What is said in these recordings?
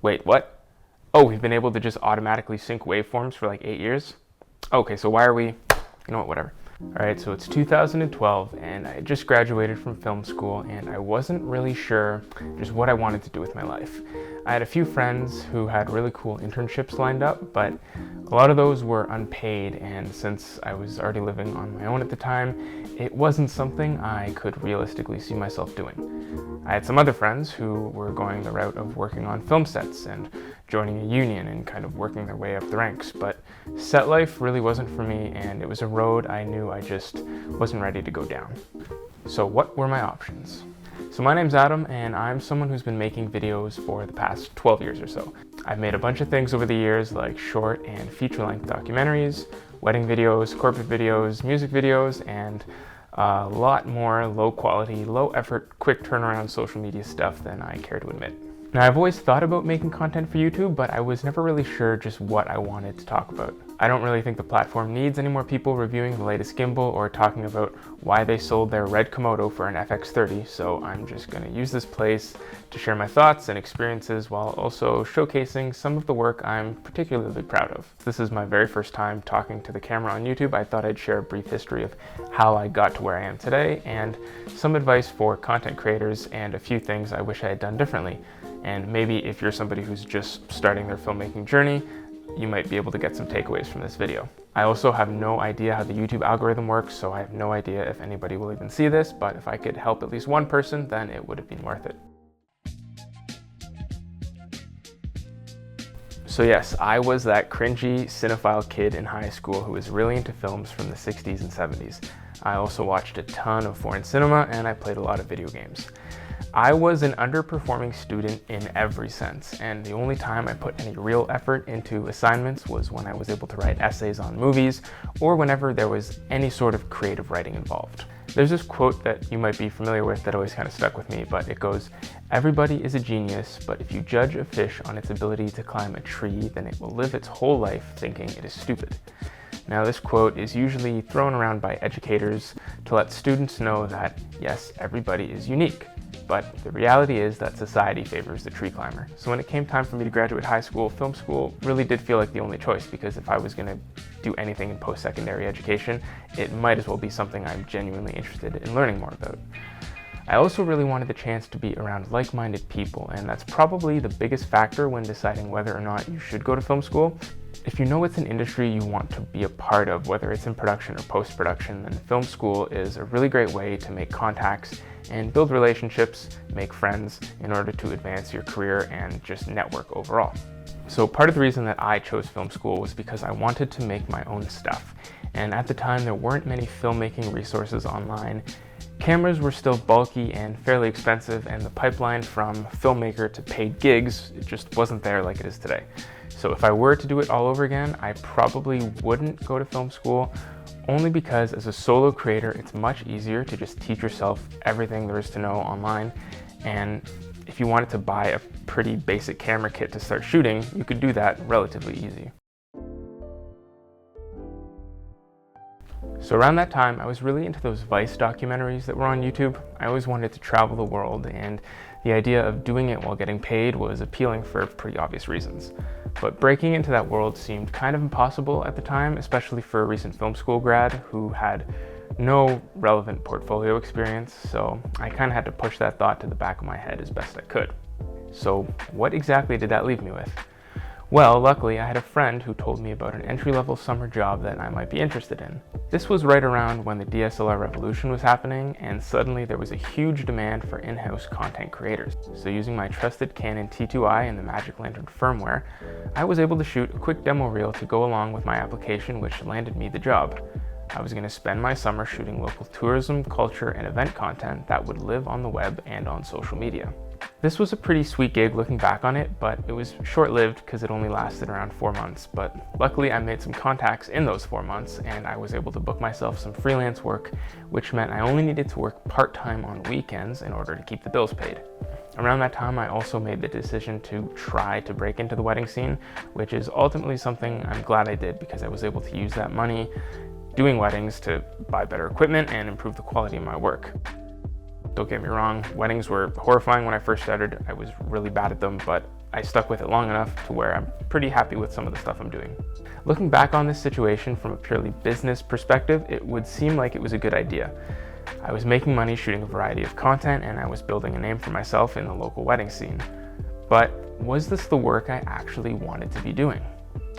Wait, what? Oh, we've been able to just automatically sync waveforms for like 8 years? Okay, so why are we, whatever. All right, so it's 2012 and I just graduated from film school and I wasn't really sure just what I wanted to do with my life. I had a few friends who had really cool internships lined up, but a lot of those were unpaid, and since I was already living on my own at the time, it wasn't something I could realistically see myself doing. I had some other friends who were going the route of working on film sets and joining a union and kind of working their way up the ranks, but set life really wasn't for me, and it was a road I knew I just wasn't ready to go down. So what were my options? So my name's Adam, and I'm someone who's been making videos for the past 12 years or so. I've made a bunch of things over the years, like short and feature-length documentaries, wedding videos, corporate videos, music videos, and a lot more low-quality, low-effort, quick turnaround social media stuff than I care to admit. Now, I've always thought about making content for YouTube, but I was never really sure just what I wanted to talk about. I don't really think the platform needs any more people reviewing the latest gimbal or talking about why they sold their red Komodo for an FX30, so I'm just going to use this place to share my thoughts and experiences while also showcasing some of the work I'm particularly proud of. This is my very first time talking to the camera on YouTube. I thought I'd share a brief history of how I got to where I am today and some advice for content creators and a few things I wish I had done differently. And maybe if you're somebody who's just starting their filmmaking journey, you might be able to get some takeaways from this video. I also have no idea how the YouTube algorithm works, so I have no idea if anybody will even see this, but if I could help at least one person, then it would have been worth it. So yes, I was that cringy cinephile kid in high school who was really into films from the 60s and 70s. I also watched a ton of foreign cinema and I played a lot of video games. I was an underperforming student in every sense, and the only time I put any real effort into assignments was when I was able to write essays on movies or whenever there was any sort of creative writing involved. There's this quote that you might be familiar with that always kind of stuck with me, but it goes, "Everybody is a genius, but if you judge a fish on its ability to climb a tree, then it will live its whole life thinking it is stupid." Now, this quote is usually thrown around by educators to let students know that, yes, everybody is unique. But the reality is that society favors the tree climber. So when it came time for me to graduate high school, film school really did feel like the only choice, because if I was going to do anything in post-secondary education, it might as well be something I'm genuinely interested in learning more about. I also really wanted the chance to be around like-minded people, and that's probably the biggest factor when deciding whether or not you should go to film school. If you know it's an industry you want to be a part of, whether it's in production or post-production, then film school is a really great way to make contacts and build relationships, make friends in order to advance your career and just network overall. So part of the reason that I chose film school was because I wanted to make my own stuff. And at the time, there weren't many filmmaking resources online. Cameras were still bulky and fairly expensive, and the pipeline from Filmmaker to paid gigs, it just wasn't there like it is today. So if I were to do it all over again, I probably wouldn't go to film school, only because as a solo creator, it's much easier to just teach yourself everything there is to know online. And if you wanted to buy a pretty basic camera kit to start shooting, you could do that relatively easy. So around that time, I was really into those Vice documentaries that were on YouTube. I always wanted to travel the world, and the idea of doing it while getting paid was appealing for pretty obvious reasons. But breaking into that world seemed kind of impossible at the time, especially for a recent film school grad who had no relevant portfolio experience, so I kind of had to push that thought to the back of my head as best I could. So what exactly did that leave me with? Well, luckily I had a friend who told me about an entry-level summer job that I might be interested in. This was right around when the DSLR revolution was happening, and suddenly there was a huge demand for in-house content creators. So using my trusted Canon T2i and the Magic Lantern firmware, I was able to shoot a quick demo reel to go along with my application, which landed me the job. I was going to spend my summer shooting local tourism, culture, and event content that would live on the web and on social media. This was a pretty sweet gig looking back on it, but it was short-lived because it only lasted around 4 months. But luckily I made some contacts in those 4 months, and I was able to book myself some freelance work, which meant I only needed to work part-time on weekends in order to keep the bills paid. Around that time, I also made the decision to try to break into the wedding scene, which is ultimately something I'm glad I did, because I was able to use that money doing weddings to buy better equipment and improve the quality of my work. Don't get me wrong, weddings were horrifying when I first started. I was really bad at them, but I stuck with it long enough to where I'm pretty happy with some of the stuff I'm doing. Looking back on this situation from a purely business perspective, it would seem like it was a good idea. I was making money shooting a variety of content, and I was building a name for myself in the local wedding scene. But was this the work I actually wanted to be doing?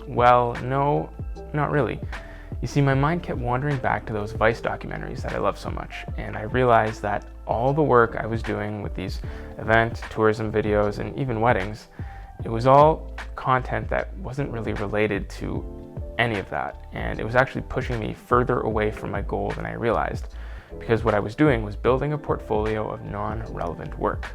Well, no, not really. You see, my mind kept wandering back to those Vice documentaries that I love so much, and I realized that all the work I was doing with these event, tourism videos, and even weddings, it was all content that wasn't really related to any of that, and it was actually pushing me further away from my goal than I realized, because what I was doing was building a portfolio of non-relevant work.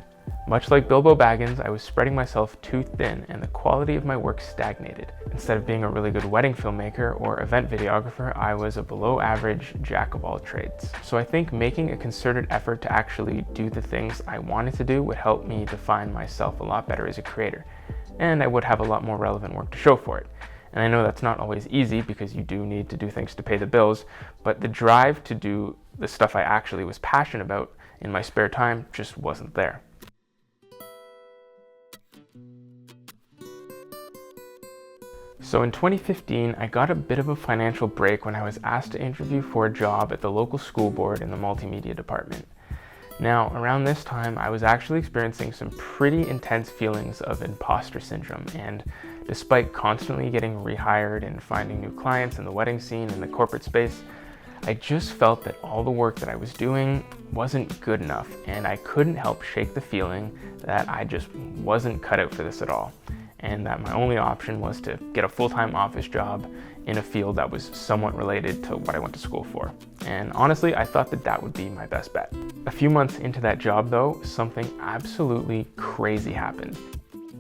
Much like Bilbo Baggins, I was spreading myself too thin, and the quality of my work stagnated. Instead of being a really good wedding filmmaker or event videographer, I was a below average jack of all trades. So I think making a concerted effort to actually do the things I wanted to do would help me define myself a lot better as a creator, and I would have a lot more relevant work to show for it. And I know that's not always easy because you do need to do things to pay the bills, but the drive to do the stuff I actually was passionate about in my spare time just wasn't there. So in 2015, I got a bit of a financial break when I was asked to interview for a job at the local school board in the multimedia department. Now, around this time, I was actually experiencing some pretty intense feelings of imposter syndrome, and despite constantly getting rehired and finding new clients in the wedding scene and the corporate space, I just felt that all the work that I was doing wasn't good enough, and I couldn't help shake the feeling that I just wasn't cut out for this at all, and that my only option was to get a full-time office job in a field that was somewhat related to what I went to school for. And honestly, I thought that that would be my best bet. A few months into that job though, something absolutely crazy happened.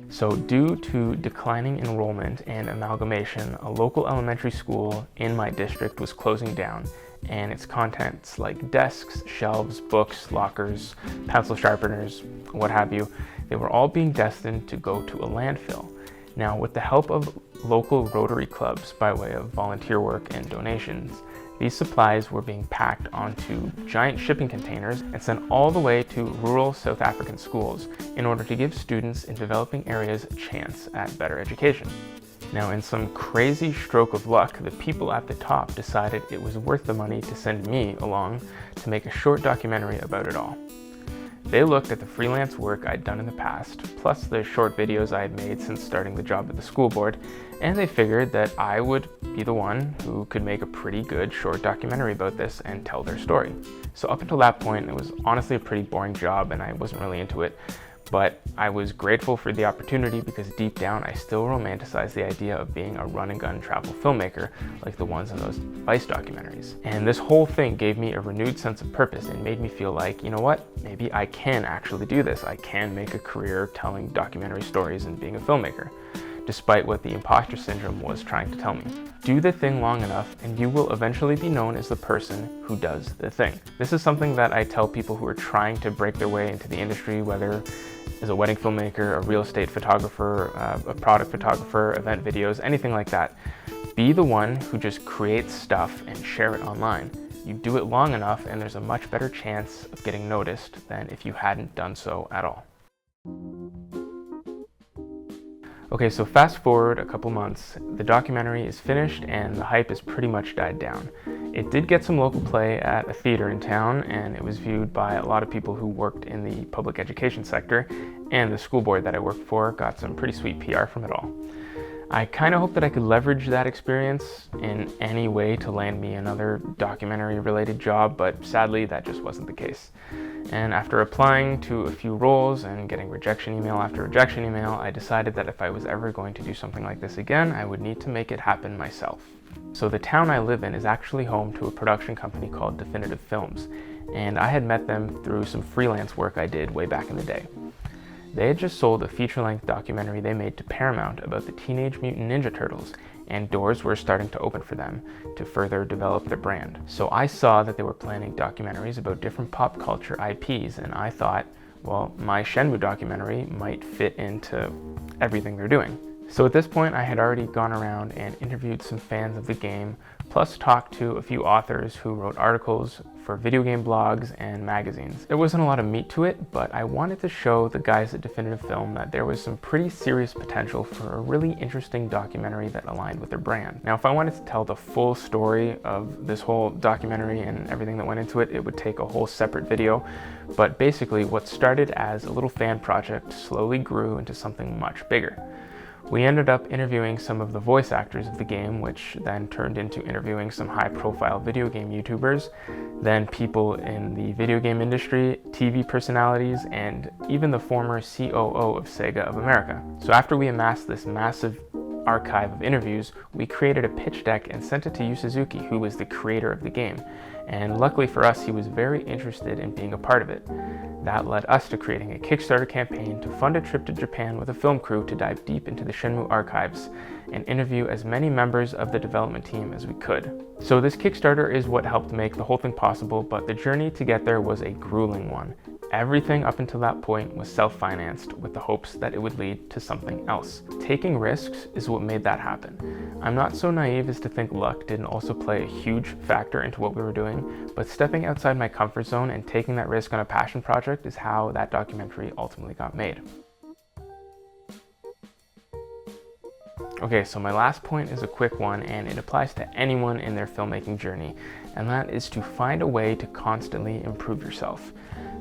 So due to declining enrollment and amalgamation, a local elementary school in my district was closing down, and its contents like desks, shelves, books, lockers, pencil sharpeners, what have you, they were all being destined to go to a landfill. Now, with the help of local Rotary clubs by way of volunteer work and donations, these supplies were being packed onto giant shipping containers and sent all the way to rural South African schools in order to give students in developing areas a chance at better education. Now, in some crazy stroke of luck, the people at the top decided it was worth the money to send me along to make a short documentary about it all. They looked at the freelance work I'd done in the past, plus the short videos I had made since starting the job at the school board, and they figured that I would be the one who could make a pretty good short documentary about this and tell their story. So up until that point, it was honestly a pretty boring job and I wasn't really into it, but I was grateful for the opportunity because deep down I still romanticize the idea of being a run-and-gun travel filmmaker like the ones in those Vice documentaries. And this whole thing gave me a renewed sense of purpose and made me feel like, you know what, maybe I can actually do this. I can make a career telling documentary stories and being a filmmaker, despite what the imposter syndrome was trying to tell me. Do the thing long enough and you will eventually be known as the person who does the thing. This is something that I tell people who are trying to break their way into the industry, whether as a wedding filmmaker, a real estate photographer, a product photographer, event videos, anything like that. Be the one who just creates stuff and share it online. You do it long enough and there's a much better chance of getting noticed than if you hadn't done so at all. Okay, so fast forward a couple months, the documentary is finished and the hype has pretty much died down. It did get some local play at a theater in town, and it was viewed by a lot of people who worked in the public education sector, and the school board that I worked for got some pretty sweet PR from it all. I kind of hoped that I could leverage that experience in any way to land me another documentary-related job, but sadly that just wasn't the case. And after applying to a few roles and getting rejection email after rejection email, I decided that if I was ever going to do something like this again, I would need to make it happen myself. So the town I live in is actually home to a production company called Definitive Films, and I had met them through some freelance work I did way back in the day. They had just sold a feature-length documentary they made to Paramount about the Teenage Mutant Ninja Turtles, and doors were starting to open for them to further develop their brand. So I saw that they were planning documentaries about different pop culture IPs, and I thought, well, my Shenmue documentary might fit into everything they're doing. So at this point, I had already gone around and interviewed some fans of the game, plus talked to a few authors who wrote articles for video game blogs and magazines. There wasn't a lot of meat to it, but I wanted to show the guys at Definitive Film that there was some pretty serious potential for a really interesting documentary that aligned with their brand. Now, if I wanted to tell the full story of this whole documentary and everything that went into it, it would take a whole separate video. But basically, what started as a little fan project slowly grew into something much bigger. We ended up interviewing some of the voice actors of the game, which then turned into interviewing some high-profile video game YouTubers, then people in the video game industry, TV personalities, and even the former COO of Sega of America. So after we amassed this massive archive of interviews, we created a pitch deck and sent it to Yu Suzuki, who was the creator of the game. And luckily for us, he was very interested in being a part of it. That led us to creating a Kickstarter campaign to fund a trip to Japan with a film crew to dive deep into the Shenmue archives and interview as many members of the development team as we could. So this Kickstarter is what helped make the whole thing possible, but the journey to get there was a grueling one. Everything up until that point was self-financed with the hopes that it would lead to something else. Taking risks is what made that happen. I'm not so naive as to think luck didn't also play a huge factor into what we were doing, but stepping outside my comfort zone and taking that risk on a passion project is how that documentary ultimately got made. Okay, so my last point is a quick one, and it applies to anyone in their filmmaking journey, and that is to find a way to constantly improve yourself.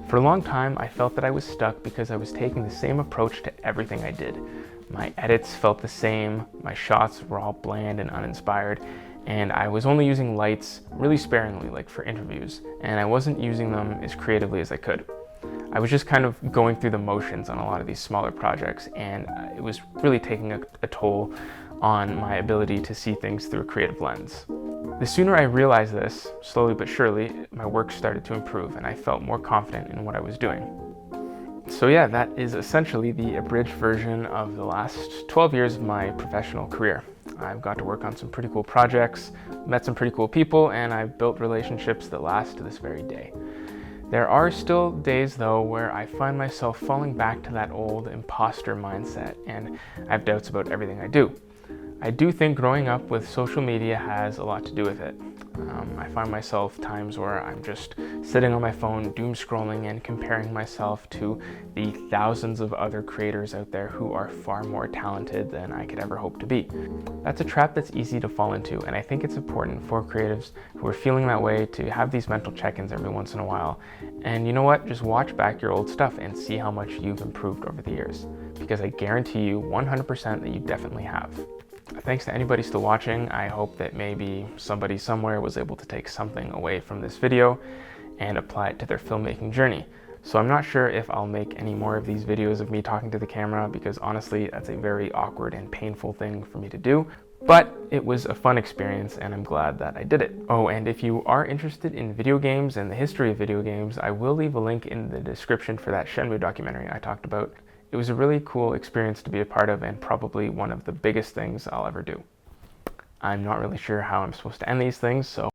For a long time, I felt that I was stuck because I was taking the same approach to everything I did. My edits felt the same, my shots were all bland and uninspired, and I was only using lights really sparingly, like for interviews, and I wasn't using them as creatively as I could. I was just kind of going through the motions on a lot of these smaller projects, and it was really taking a toll on my ability to see things through a creative lens. The sooner I realized this, slowly but surely, my work started to improve and I felt more confident in what I was doing. So yeah, that is essentially the abridged version of the last 12 years of my professional career. I've got to work on some pretty cool projects, met some pretty cool people, and I've built relationships that last to this very day. There are still days though where I find myself falling back to that old imposter mindset, and I have doubts about everything I do. I do think growing up with social media has a lot to do with it. I find myself times where I'm just sitting on my phone doom scrolling and comparing myself to the thousands of other creators out there who are far more talented than I could ever hope to be. That's a trap that's easy to fall into, and I think it's important for creatives who are feeling that way to have these mental check-ins every once in a while. And you know what? Just watch back your old stuff and see how much you've improved over the years, because I guarantee you 100% that you definitely have. Thanks to anybody still watching. I hope that maybe somebody somewhere was able to take something away from this video and apply it to their filmmaking journey. So I'm not sure if I'll make any more of these videos of me talking to the camera, because honestly, that's a very awkward and painful thing for me to do. But it was a fun experience and I'm glad that I did it. Oh, and if you are interested in video games and the history of video games, I will leave a link in the description for that Shenmue documentary I talked about. It was a really cool experience to be a part of and probably one of the biggest things I'll ever do. I'm not really sure how I'm supposed to end these things, so